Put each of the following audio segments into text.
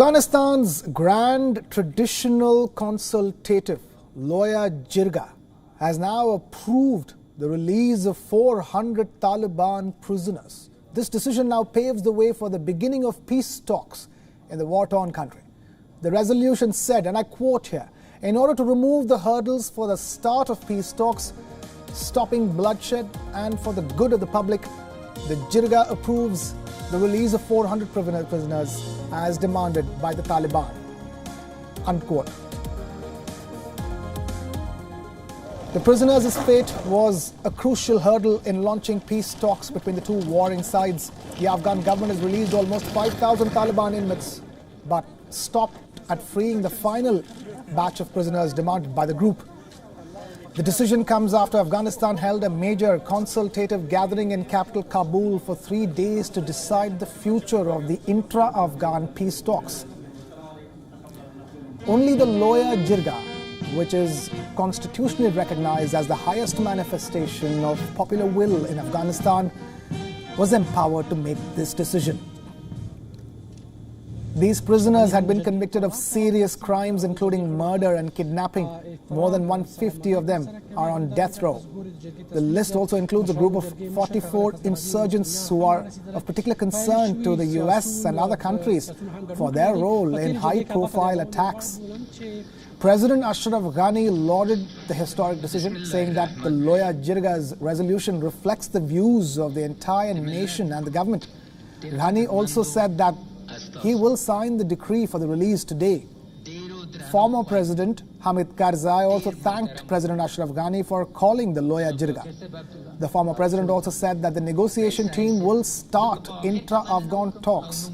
Afghanistan's Grand Traditional Consultative, Loya Jirga, has now approved the release of 400 Taliban prisoners. This decision now paves the way for the beginning of peace talks in the war-torn country. The resolution said, and I quote here, "In order to remove the hurdles for the start of peace talks, stopping bloodshed, and for the good of the public, the Jirga approves the release of 400 prisoners as demanded by the Taliban." Unquote. The prisoners' fate was a crucial hurdle in launching peace talks between the two warring sides. The Afghan government has released almost 5,000 Taliban inmates, but stopped at freeing the final batch of prisoners demanded by the group. The decision comes after Afghanistan held a major consultative gathering in capital Kabul for 3 days to decide the future of the intra-Afghan peace talks. Only the Loya Jirga, which is constitutionally recognized as the highest manifestation of popular will in Afghanistan, was empowered to make this decision. These prisoners had been convicted of serious crimes including murder and kidnapping. More than 150 of them are on death row. The list also includes a group of 44 insurgents who are of particular concern to the US and other countries for their role in high-profile attacks. President Ashraf Ghani lauded the historic decision, saying that the Loya Jirga's resolution reflects the views of the entire nation and the government. Ghani also said that he will sign the decree for the release today. Former President Hamid Karzai also thanked President Ashraf Ghani for calling the Loya Jirga. The former president also said that the negotiation team will start intra-Afghan talks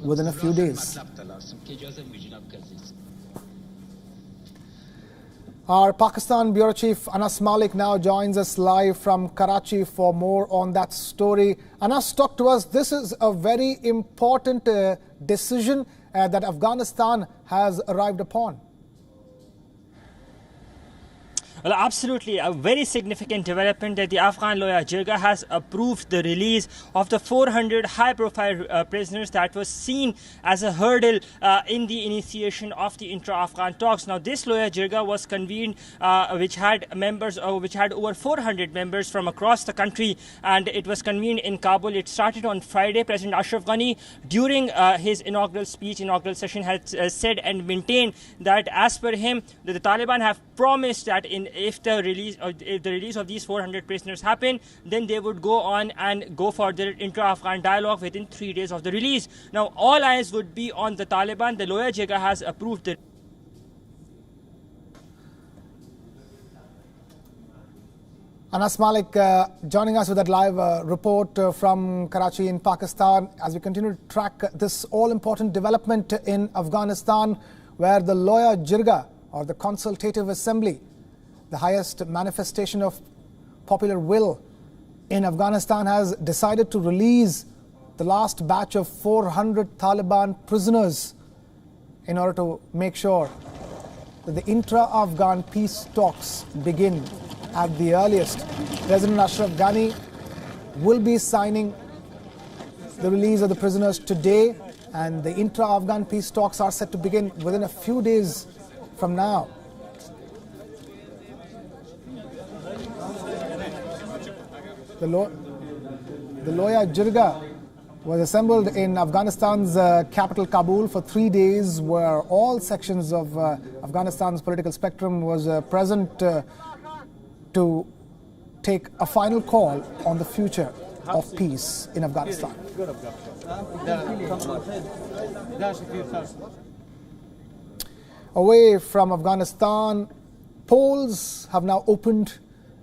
within a few days. Our Pakistan Bureau Chief Anas Malik now joins us live from Karachi for more on that story. Anas, talk to us. This is a very important decision that Afghanistan has arrived upon. Well, absolutely. A very significant development that the Afghan Loya Jirga has approved the release of the 400 high-profile prisoners that was seen as a hurdle in the initiation of the intra-Afghan talks. Now, this Loya Jirga was convened, which had over 400 members from across the country, and it was convened in Kabul. It started on Friday. President Ashraf Ghani, during his inaugural session, had said and maintained that, as per him, the Taliban have promised that if the release of these 400 prisoners happen, then they would go on and go for their intra-Afghan dialogue within 3 days of the release. Now, all eyes would be on the Taliban. The Loya Jirga has approved the Anas Malik joining us with that live report from Karachi in Pakistan as we continue to track this all-important development in Afghanistan, where the Loya Jirga, or the Consultative Assembly, the highest manifestation of popular will in Afghanistan, has decided to release the last batch of 400 Taliban prisoners in order to make sure that the intra-Afghan peace talks begin at the earliest. President Ashraf Ghani will be signing the release of the prisoners today, and the intra-Afghan peace talks are set to begin within a few days from now. The Loya Jirga was assembled in Afghanistan's capital Kabul for 3 days, where all sections of Afghanistan's political spectrum was present to take a final call on the future of peace in Afghanistan. Away from Afghanistan, polls have now opened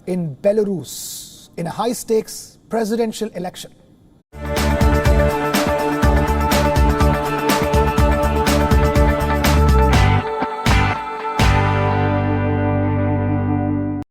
in Belarus in a high-stakes presidential election.